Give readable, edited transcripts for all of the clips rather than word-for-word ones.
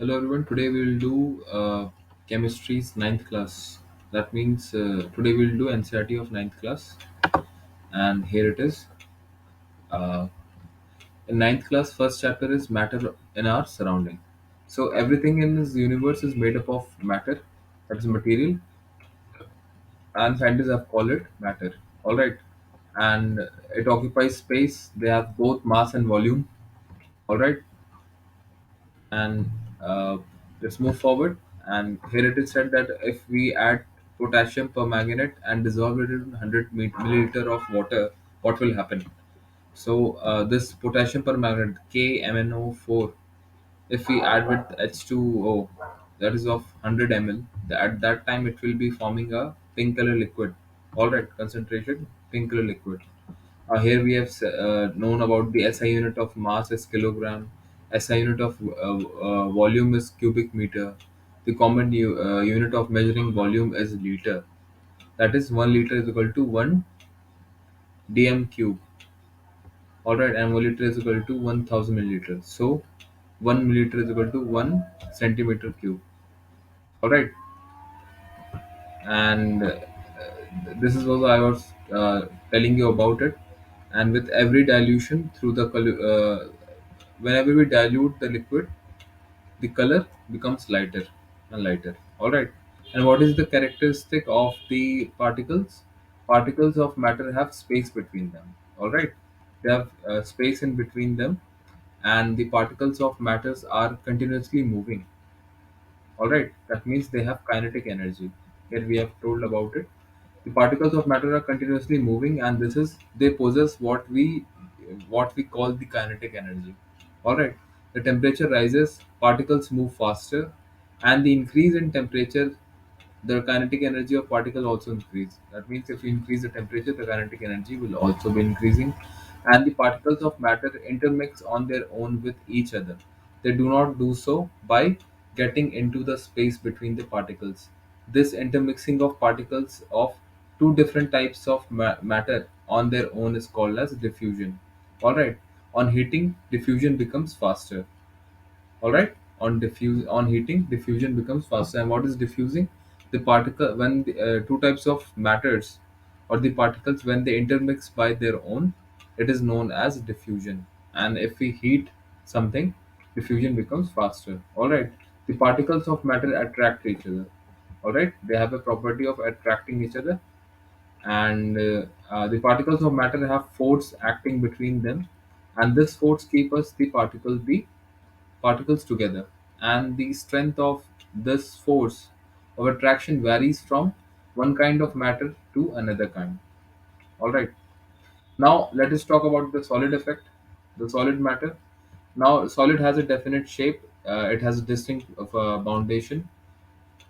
Hello everyone. Today we will do chemistry's ninth class. That means today we will do NCERT of ninth class, and here it is. Uh, in ninth class, first chapter is matter in our surrounding. So everything in this universe is made up of matter, that is material, and scientists have called it matter. All right, and it occupies space. They have both mass and volume. All right, and uh, let's move forward. And here it is said that if we add potassium permanganate and dissolve it in 100 milliliter of water, what will happen? So this potassium permanganate KMnO4, if we add with H2O, that is of 100 ml, at that time it will be forming a pink color liquid. All right, concentration pink color liquid. Here we have known about the SI unit of mass is kilogram, SI unit of volume is cubic meter. The common unit of measuring volume is liter. That is 1 liter is equal to 1 dm cube. All right, and 1 liter is equal to 1000 milliliters. So 1 milliliter is equal to 1 centimeter cube. All right, and this is what I was telling you about it. And with every dilution through the whenever we dilute the liquid, the color becomes lighter and lighter. All right, and what is the characteristic of the particles? Particles of matter have space between them. All right, they have space in between them, and the particles of matters are continuously moving. All right, that means they have kinetic energy. Here we have told about it. The particles of matter are continuously moving, and this is they possess what we call the kinetic energy. All right, the temperature rises, particles move faster, and the increase in temperature, the kinetic energy of particle also increase. That means if you increase the temperature, the kinetic energy will also be increasing, and the particles of matter intermix on their own with each other. They do not do so by getting into the space between the particles. This intermixing of particles of two different types of matter on their own is called as diffusion. All right. On heating, diffusion becomes faster. All right, on heating, diffusion becomes faster. And what is diffusing? The particle when two types of matters or the particles when they intermix by their own, it is known as diffusion. And if we heat something, diffusion becomes faster. All right, the particles of matter attract each other. All right, they have a property of attracting each other, and the particles of matter have force acting between them, and this force keeps the particles together, and the strength of this force of attraction varies from one kind of matter to another kind. All right, now let us talk about the solid effect, the solid matter. Now solid has a definite shape, it has a distinct of foundation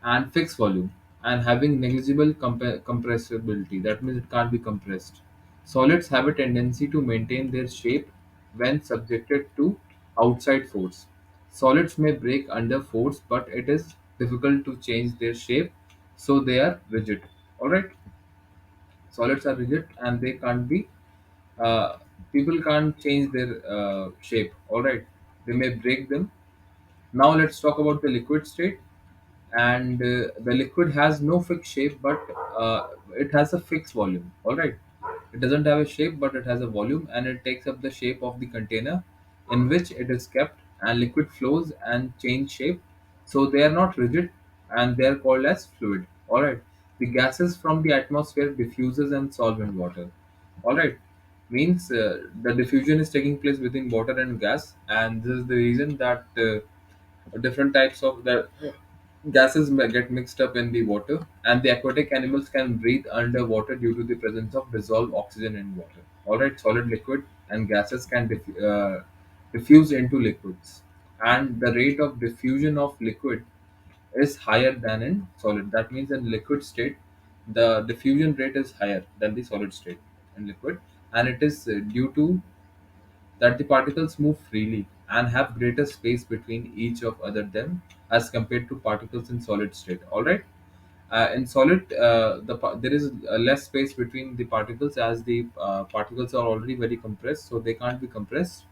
and fixed volume, and having negligible compressibility. That means it can't be compressed. Solids have a tendency to maintain their shape when subjected to outside force. Solids may break under force, but it is difficult to change their shape, so they are rigid. All right, solids are rigid and they can't be. Uh, People can't change their shape. All right, they may break them. Now let's talk about the liquid state. And the liquid has no fixed shape, but it has a fixed volume. All right, it doesn't have a shape, but it has a volume, and it takes up the shape of the container in which it is kept. And liquid flows and change shape, so they are not rigid, and they are called as fluid. All right, the gases from the atmosphere diffuses and solve in water. All right, means the diffusion is taking place within water and gas, and this is the reason that different types of the gases get mixed up in the water, and the aquatic animals can breathe underwater due to the presence of dissolved oxygen in water. All right, solid, liquid, and gases can diffuse into liquids, and the rate of diffusion of liquid is higher than in solid. That means in liquid state, the diffusion rate is higher than the solid state in liquid, and it is due to that the particles move freely and have greater space between each of other them as compared to particles in solid state. All right, in solid, there is less space between the particles, as the particles are already very compressed, so they can't be compressed.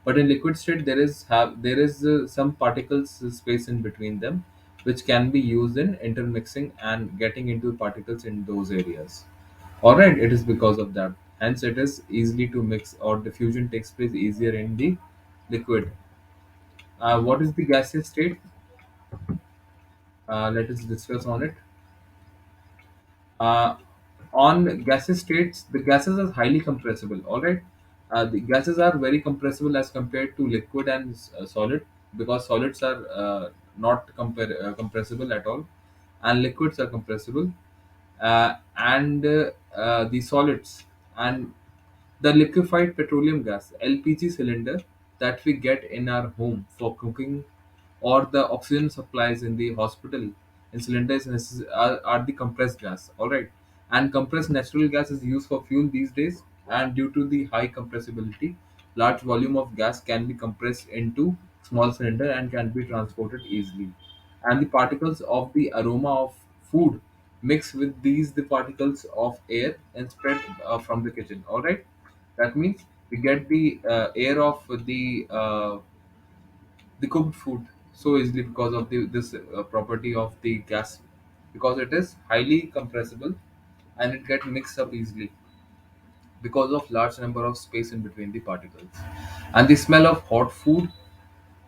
But in liquid state, there is some particles space in between them, which can be used in intermixing and getting into particles in those areas. All right, it is because of that. Hence, it is easily to mix, or diffusion takes place easier in the liquid. What is the gaseous state? Let us discuss on it. Uh, on gaseous states, the gases are highly compressible. All right, the gases are very compressible as compared to liquid and solid, because solids are not compressible at all, and liquids are compressible. And The solids and the liquefied petroleum gas (LPG) cylinder that we get in our home for cooking, or the oxygen supplies in the hospital in cylinders, are the compressed gas. All right, and compressed natural gas is used for fuel these days. And due to the high compressibility, large volume of gas can be compressed into small cylinder and can be transported easily. And the particles of the aroma of food mix with the particles of air and spread from the kitchen. All right, that means we get the air of the cooked food so easily because of this property of the gas, because it is highly compressible and it get mixed up easily because of large number of space in between the particles. And the smell of hot food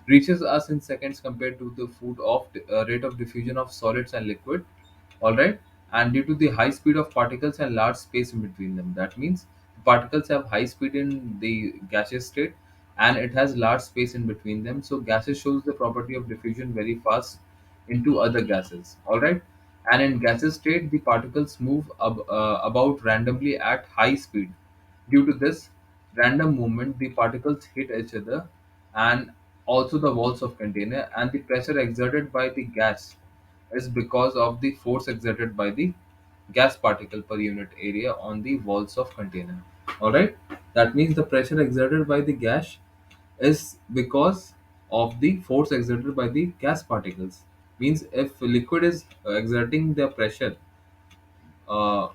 reaches us in seconds compared to the food of rate of diffusion of solids and liquid. All right, and due to the high speed of particles and large space in between them, that means particles have high speed in the gaseous state, and it has large space in between them, so gases shows the property of diffusion very fast into other gases. All right, and in gaseous state the particles move about randomly at high speed. Due to this random movement, the particles hit each other and also the walls of container, and the pressure exerted by the gas is because of the force exerted by the gas particle per unit area on the walls of container. All right, that means the pressure exerted by the gas is because of the force exerted by the gas particles. Means if liquid is exerting the pressure, uh,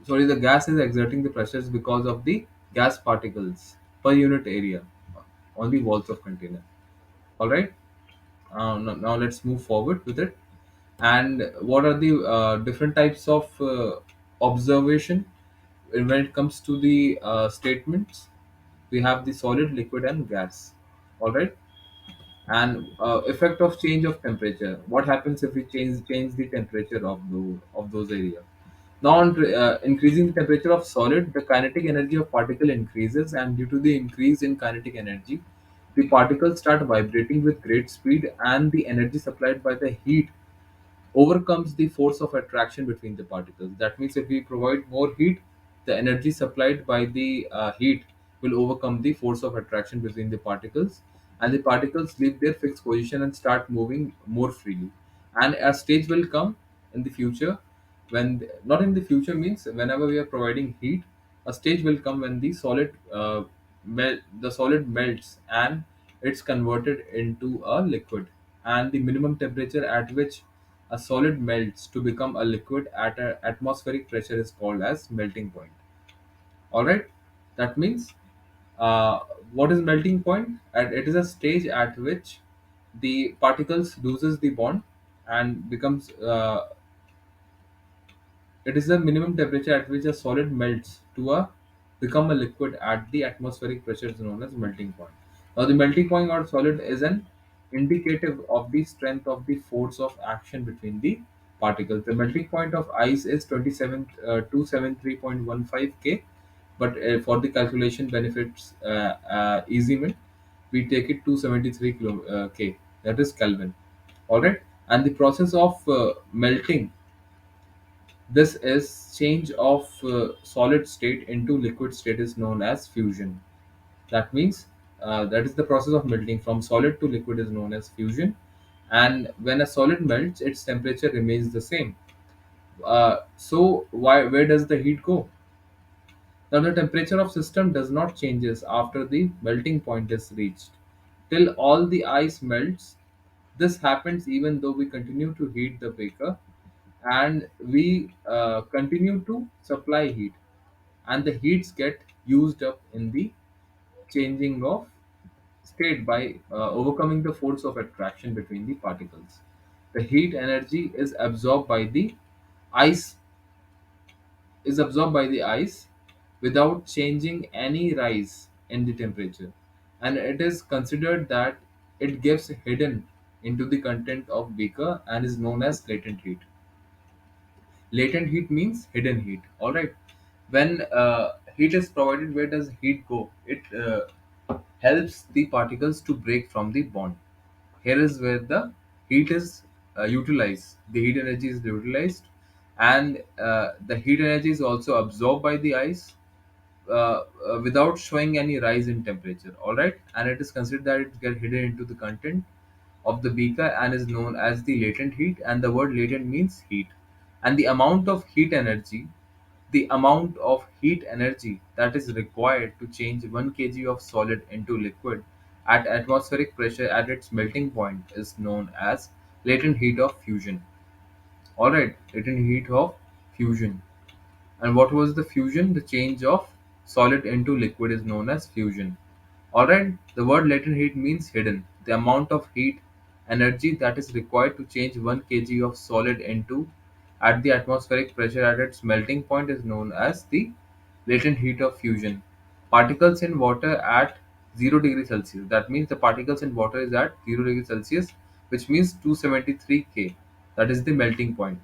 sorry, the gas is exerting the pressures because of the gas particles per unit area on the walls of container. All right, now let's move forward with it. And what are the different types of observation when it comes to the statements? We have the solid, liquid, and gas. All right, and effect of change of temperature. What happens if we change the temperature of those areas? Now, on increasing the temperature of solid, the kinetic energy of particle increases, and due to the increase in kinetic energy, the particles start vibrating with great speed, and the energy supplied by the heat overcomes the force of attraction between the particles. That means if we provide more heat, the energy supplied by the heat will overcome the force of attraction between the particles, and the particles leave their fixed position and start moving more freely. And a stage will come in the future when, not in the future means whenever we are providing heat, a stage will come when the solid melts and it's converted into a liquid, and the minimum temperature at which a solid melts to become a liquid at an atmospheric pressure is called as melting point. All right, that means uh, what is melting point? It is a stage at which the particles loses the bond and becomes it is the minimum temperature at which a solid melts to become a liquid at the atmospheric pressure is known as melting point. Now, the melting point or solid is an indicative of the strength of the force of action between the particles. The melting point of ice is 273.15 K, but for the calculation benefits easy mint, we take it 273 K, that is Kelvin. All right, and the process of melting, this is change of solid state into liquid state, is known as fusion. That means that is the process of melting from solid to liquid is known as fusion. And when a solid melts, its temperature remains the same. So where does the heat go? Now the temperature of system does not changes after the melting point is reached. Till all the ice melts, this happens even though we continue to heat the beaker, and we continue to supply heat, and the heats get used up in the changing of state by overcoming the force of attraction between the particles. The heat energy ice is absorbed by the ice without changing any rise in the temperature, and it is considered that it gets hidden into the content of beaker and is known as latent heat. Latent heat means hidden heat. All right. When heat is provided, where does heat go? It helps the particles to break from the bond. Here is where the heat is utilized. The heat energy is utilized, and the heat energy is also absorbed by the ice without showing any rise in temperature. All right, and it is considered that it get hidden into the content of the beaker and is known as the latent heat. And the word latent means heat, and the amount of heat energy that is required to change 1 kg of solid into liquid at atmospheric pressure at its melting point is known as latent heat of fusion. All right, latent heat of fusion. And what was the fusion? The change of solid into liquid is known as fusion. Alright, the word latent heat means hidden. The amount of heat energy that is required to change 1 kg of solid into at the atmospheric pressure at its melting point is known as the latent heat of fusion. Particles in water at 0 degree Celsius. That means the particles in water is at 0 degree Celsius, which means 273 K. That is the melting point.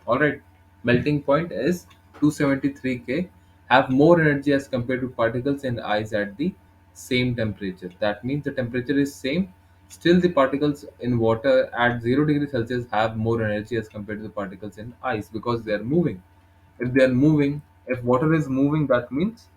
All right, melting point is 273 K, have more energy as compared to particles in ice at the same temperature. That means the temperature is same, still the particles in water at 0 degree Celsius have more energy as compared to the particles in ice because they are moving. If they are moving, if water is moving, that means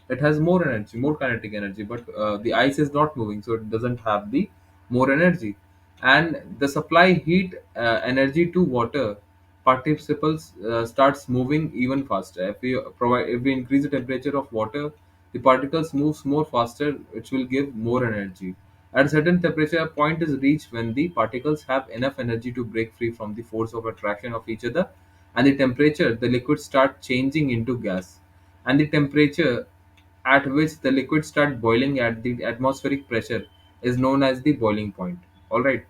it has more energy, more kinetic energy, but the ice is not moving, so it doesn't have the more energy. And the supply heat energy to water particles starts moving even faster. If we increase the temperature of water, the particles moves more faster, which will give more energy. At a certain temperature, a point is reached when the particles have enough energy to break free from the force of attraction of each other, and the temperature the liquid start changing into gas, and the temperature at which the liquid start boiling at the atmospheric pressure is known as the boiling point. All right,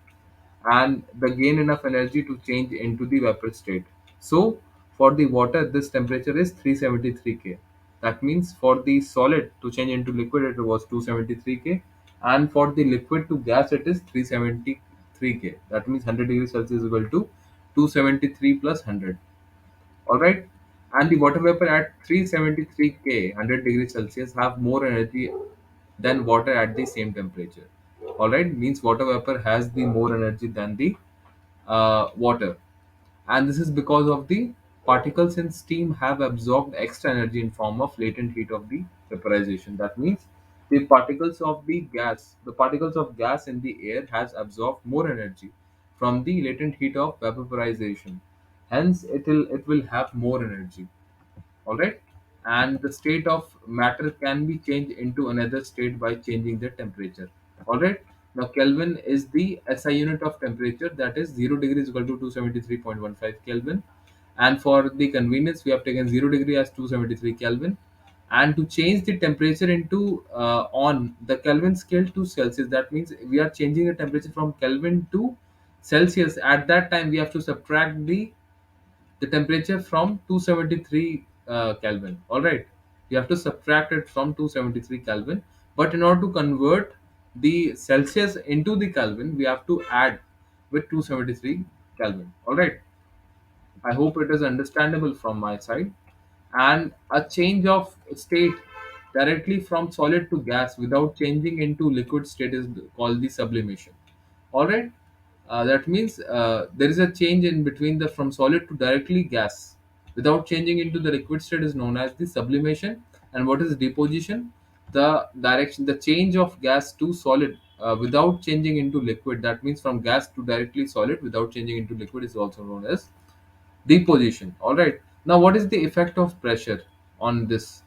and they gain enough energy to change into the vapor state. So for the water, this temperature is 373 K. That means for the solid to change into liquid, it was 273 K, and for the liquid to gas, it is 373 K. That means 100 degrees Celsius is equal to 273 plus 100. All right, and the water vapor at 373 K 100 degrees Celsius have more energy than water at the same temperature. All right, means water vapor has the more energy than the water, and this is because of the particles in steam have absorbed extra energy in form of latent heat of the vaporization. That means the particles of gas in the air has absorbed more energy from the latent heat of vaporization. Hence, it will have more energy. All right, and the state of matter can be changed into another state by changing the temperature. All right, now Kelvin is the SI unit of temperature, that is 0 degree is equal to 273.15 Kelvin, and for the convenience we have taken 0 degree as 273 Kelvin. And to change the temperature into on the Kelvin scale to Celsius, that means we are changing the temperature from Kelvin to Celsius. At that time we have to subtract the temperature from 273 Kelvin. All right, you have to subtract it from 273 Kelvin. But in order to convert the Celsius into the Kelvin, we have to add with 273 Kelvin. All right, I hope it is understandable from my side. And a change of state directly from solid to gas without changing into liquid state is called the sublimation. All right, that means there is a change in between the from solid to directly gas without changing into the liquid state is known as the sublimation. And what is deposition? The change of gas to solid without changing into liquid. That means from gas to directly solid without changing into liquid is also known as deposition. All right, now what is the effect of pressure on this?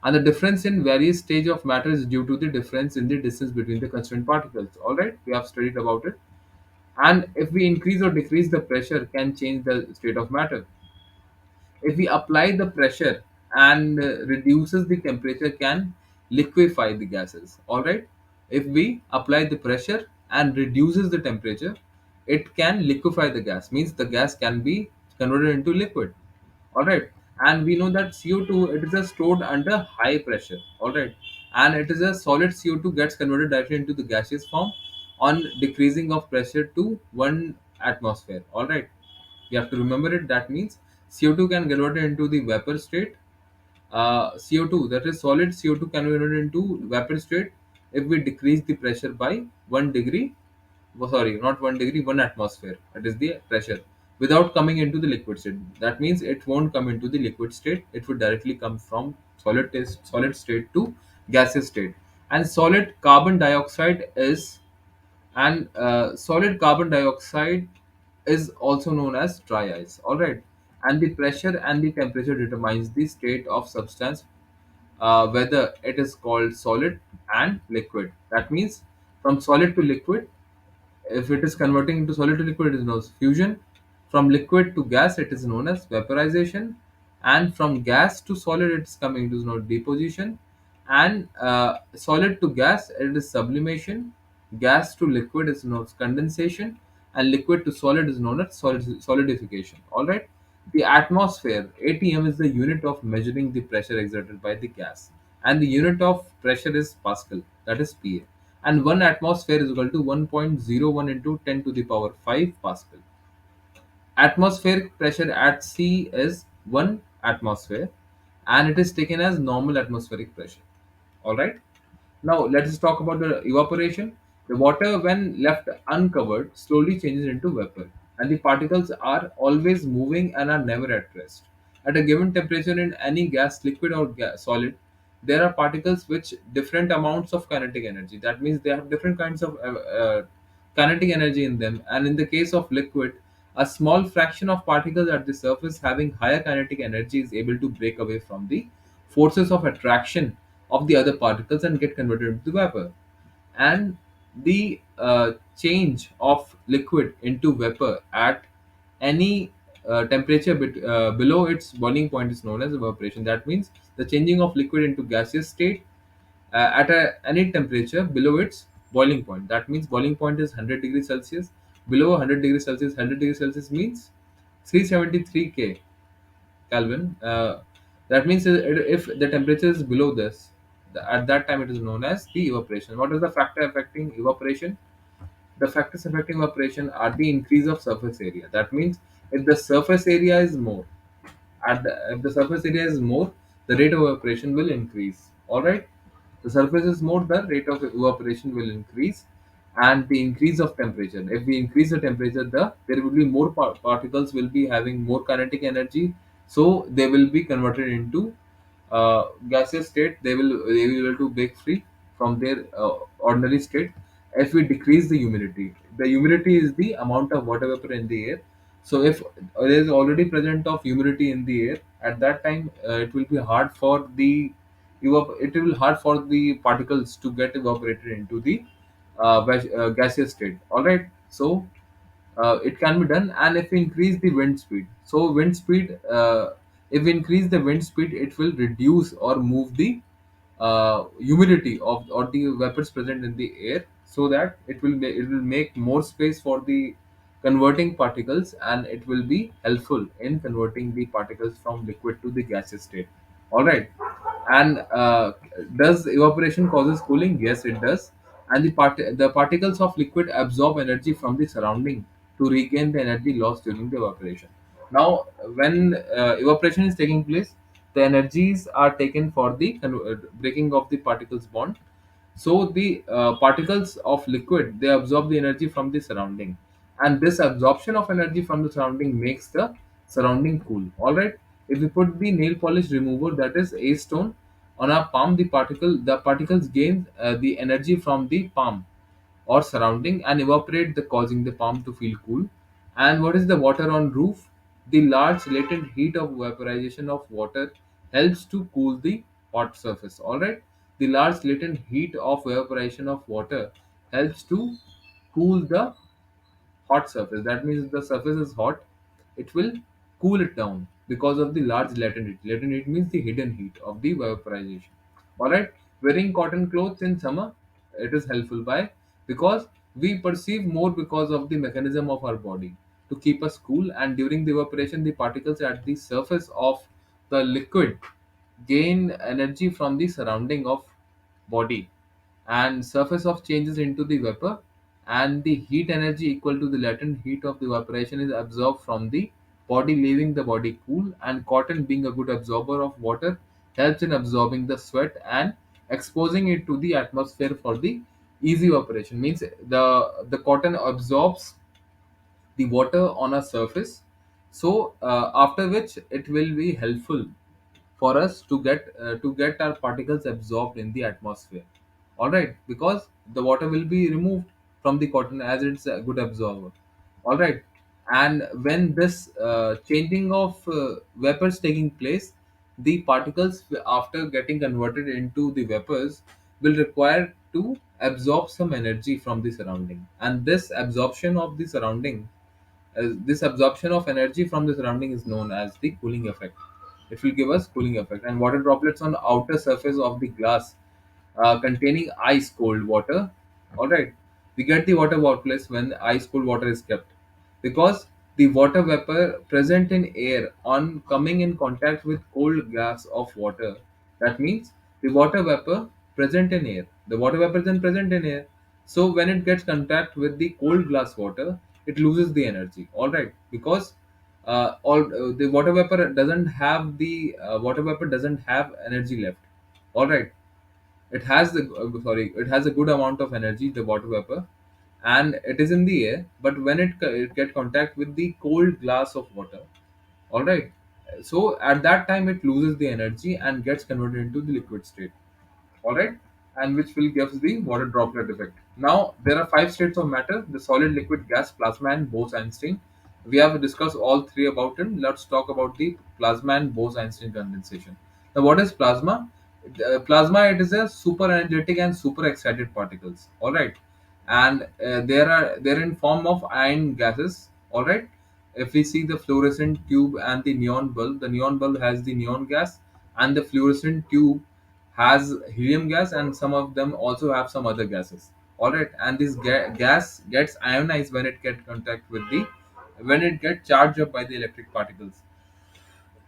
And the difference in various stage of matter is due to the difference in the distance between the constituent particles. All right, we have studied about it. And if we increase or decrease the pressure can change the state of matter. If we apply the pressure and reduces the temperature can liquefy the gases. All right, If we apply the pressure and reduces the temperature, it can liquefy the gas, means the gas can be converted into liquid. All right. And we know that CO2, it is a stored under high pressure. All right. And it is a solid. CO2 gets converted directly into the gaseous form on decreasing of pressure to 1 atmosphere. All right. You have to remember it. That means CO2 can get converted into the vapor state. CO2, that is solid CO2, can be converted into vapor state if we decrease the pressure by 1 degree. Sorry, not 1 degree, 1 atmosphere. That is the pressure without coming into the liquid state. That means it won't come into the liquid state. It would directly come from solid state to gaseous state. And solid carbon dioxide is also known as dry ice. All right. And the pressure and the temperature determines the state of substance, whether it is called solid and liquid. That means from solid to liquid, if it is converting into solid to liquid, it is known as fusion. From liquid to gas, it is known as vaporization. And from gas to solid, it is coming, it is known as deposition. And solid to gas, it is sublimation. Gas to liquid is known as condensation. And liquid to solid is known as solidification. All right. The atmosphere, ATM, is the unit of measuring the pressure exerted by the gas, and the unit of pressure is Pascal, that is PA. And 1 atmosphere is equal to 1.01 into 10 to the power 5 Pascal. Atmospheric pressure at sea is 1 atmosphere, and it is taken as normal atmospheric pressure. All right. Now let us talk about the evaporation. The water, when left uncovered, slowly changes into vapor, and the particles are always moving and are never at rest. At a given temperature in any gas, liquid or solid, there are particles which different amounts of kinetic energy. That means they have different kinds of kinetic energy in them. And in the case of liquid, a small fraction of particles at the surface having higher kinetic energy is able to break away from the forces of attraction of the other particles and get converted into vapor. And the change of liquid into vapor at any temperature below its boiling point is known as evaporation. That means the changing of liquid into gaseous state any temperature below its boiling point. That means boiling point is 100 degrees Celsius. Below 100 degrees Celsius, 100 degrees Celsius means 373 K Kelvin. That means if the temperature is below this, at that time it is known as the evaporation. What is the factor affecting evaporation? The factors affecting evaporation are the increase of surface area. That means if the surface area is more, if the surface area is more, the rate of evaporation will increase. All right. The surface is more, the rate of evaporation will increase. And the increase of temperature, if we increase the temperature, there will be more particles will be having more kinetic energy, so they will be converted into gaseous state. They will be able to break free from their ordinary state. If we decrease the humidity is the amount of water vapor in the air. So if there is already present of humidity in the air, at that time it will be hard for the it will hard for the particles to get evaporated into the gaseous state. All right. So it can be done. And if we increase the wind speed, so wind speed, if we increase the wind speed, it will reduce or move the humidity of or the vapors present in the air, so that it will make more space for the converting particles, and it will be helpful in converting the particles from liquid to the gaseous state. All right. And does evaporation causes cooling? Yes, it does. And the particles of liquid absorb energy from the surrounding to regain the energy lost during the evaporation. Now, when evaporation is taking place, the energies are taken for the breaking of the particles bond. So the particles of liquid, they absorb the energy from the surrounding, and this absorption of energy from the surrounding makes the surrounding cool. All right. If we put the nail polish remover, that is acetone, on our palm, the particles gain the energy from the palm or surrounding and evaporate, the causing the palm to feel cool. And what is the water on roof? The large latent heat of vaporization of water helps to cool the hot surface. All right. The large latent heat of evaporation of water helps to cool the hot surface. That means if the surface is hot, it will cool it down because of the large latent heat. Latent heat means the hidden heat of the vaporization. All right. Wearing cotton clothes in summer, It is helpful by because we perceive more because of the mechanism of our body to keep us cool, and during the evaporation the particles at the surface of the liquid gain energy from the surrounding of body, and surface of changes into the vapor, and the heat energy equal to the latent heat of the evaporation is absorbed from the body, leaving the body cool. And cotton, being a good absorber of water, helps in absorbing the sweat and exposing it to the atmosphere for the easy evaporation. Means the cotton absorbs the water on a surface, so after which it will be helpful for us to get our particles absorbed in the atmosphere. All right, because the water will be removed from the cotton as it's a good absorber. All right, and when this changing of vapors taking place, the particles after getting converted into the vapors will require to absorb some energy from the surrounding, and this absorption of energy from the surrounding is known as the cooling effect. It will give us cooling effect. And water droplets on the outer surface of the glass containing ice cold water. All right, we get the water droplets when ice cold water is kept, because the water vapor present in air on coming in contact with cold gas of water. That means the water vapor present in air. The water vapor is then present in air. So when it gets contact with the cold glass water, it loses the energy. All right, because all the water vapor doesn't have energy left. All right, it has a good amount of energy, the water vapor, and it is in the air. But when it get contact with the cold glass of water, all right, so at that time it loses the energy and gets converted into the liquid state. All right, and which will gives the water droplet effect. Now there are five states of matter: the solid, liquid, gas, plasma, and Bose-Einstein. We have discussed all three about it. Let's talk about the plasma and Bose-Einstein condensation. Now what is plasma? Plasma, it is a super energetic and super excited particles. All right, and they're in form of iron gases. All right, if we see the fluorescent tube and the neon bulb, the neon bulb has the neon gas, and the fluorescent tube has helium gas, and some of them also have some other gases. All right, and this gas gets ionized when it get contact with the when it get charged up by the electric particles.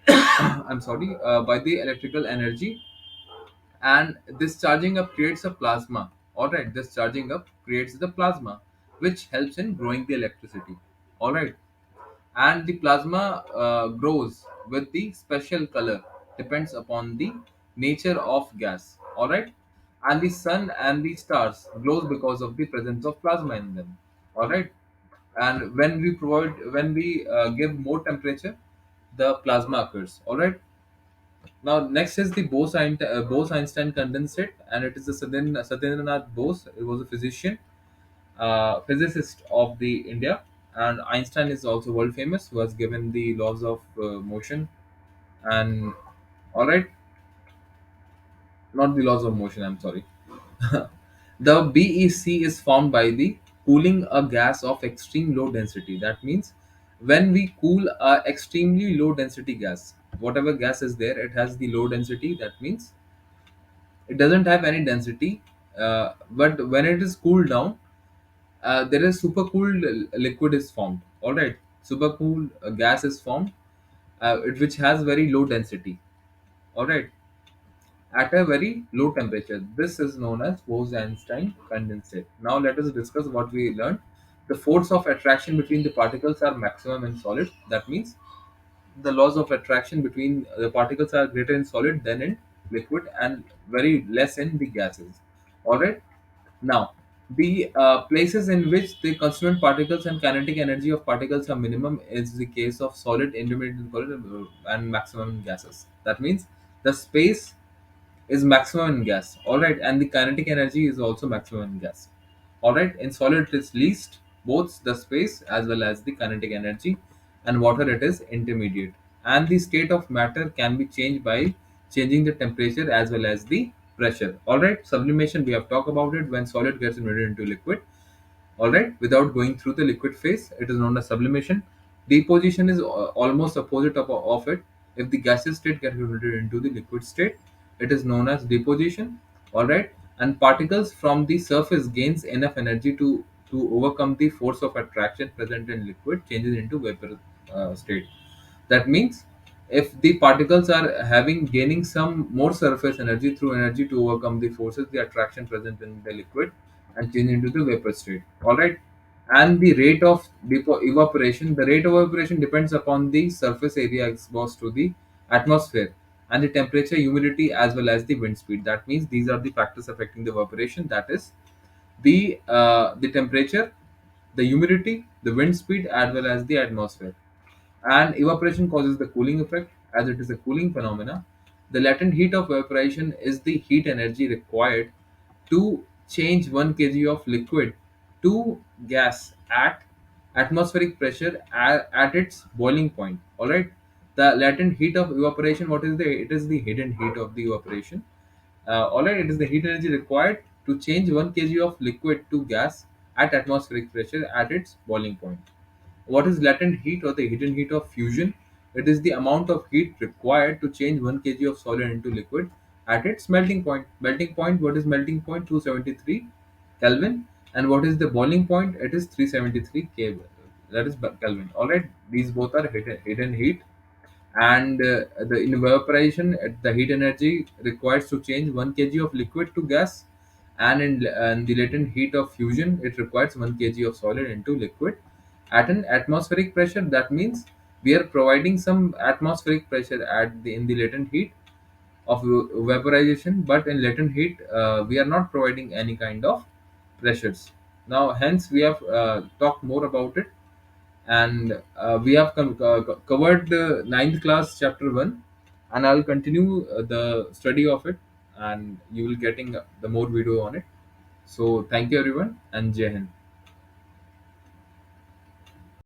I'm sorry, by the electrical energy, and this charging up creates a plasma. All right, this charging up creates the plasma, which helps in growing the electricity. All right, and the plasma grows with the special color, depends upon the nature of gas. All right, and the sun and the stars glows because of the presence of plasma in them. All right, and when we give more temperature, the plasma occurs. All right, now next is the Bose-Einstein condensate, and it is the Satyendranath Bose. It was a physicist of the India, and Einstein is also world famous, who has given the laws of motion. And all right, not the laws of motion. I'm sorry. The BEC is formed by the cooling a gas of extreme low density. That means when we cool a extremely low density gas, whatever gas is there, it has the low density. That means it doesn't have any density. But when it is cooled down, there is supercooled liquid is formed. All right, supercooled gas is formed, which has very low density. All right, at a very low temperature. This is known as Bose-Einstein condensate. Now let us discuss what we learned. The force of attraction between the particles are maximum in solid. That means the laws of attraction between the particles are greater in solid than in liquid, and very less in the gases. All right, now, the places in which the constituent particles and kinetic energy of particles are minimum is the case of solid, intermediate in solid, and maximum in gases. That means the space is maximum in gas. All right, and the kinetic energy is also maximum in gas. All right, in solid it is least, both the space as well as the kinetic energy, and water it is intermediate. And the state of matter can be changed by changing the temperature as well as the pressure. All right, sublimation, we have talked about it. When solid gets converted into liquid, all right, without going through the liquid phase, it is known as sublimation. Deposition is almost opposite of it. If the gaseous state gets converted into the liquid state, it is known as deposition. All right, and particles from the surface gains enough energy to overcome the force of attraction present in liquid, changes into vapor state. That means if the particles are having gaining some more surface energy through energy to overcome the forces, the attraction present in the liquid, and change into the vapor state. All right. And the rate of evaporation, the rate of evaporation depends upon the surface area exposed to the atmosphere, and the temperature, humidity, as well as the wind speed. That means these are the factors affecting the evaporation. That is the temperature, the humidity, the wind speed, as well as the atmosphere. And evaporation causes the cooling effect, as it is a cooling phenomena. The latent heat of evaporation is the heat energy required to change 1 kg of liquid to gas at atmospheric pressure at its boiling point. All right. The latent heat of evaporation, what is the? It is the hidden heat of the evaporation. All right. It is the heat energy required to change 1 kg of liquid to gas at atmospheric pressure at its boiling point. What is latent heat or the hidden heat of fusion? It is the amount of heat required to change 1 kg of solid into liquid at its melting point. Melting point, what is melting point? 273 Kelvin. And what is the boiling point? It is 373 Kelvin. That is Kelvin. All right. These both are hidden heat. And the in evaporation, the heat energy requires to change 1 kg of liquid to gas, and the latent heat of fusion, it requires 1 kg of solid into liquid at an atmospheric pressure. That means we are providing some atmospheric pressure at the in the latent heat of vaporization, but in latent heat we are not providing any kind of pressures. Now hence we have talked more about it, and we have covered the ninth class chapter 1, and I'll continue the study of it, and you will getting the more video on it. So thank you everyone, and Jai Hind.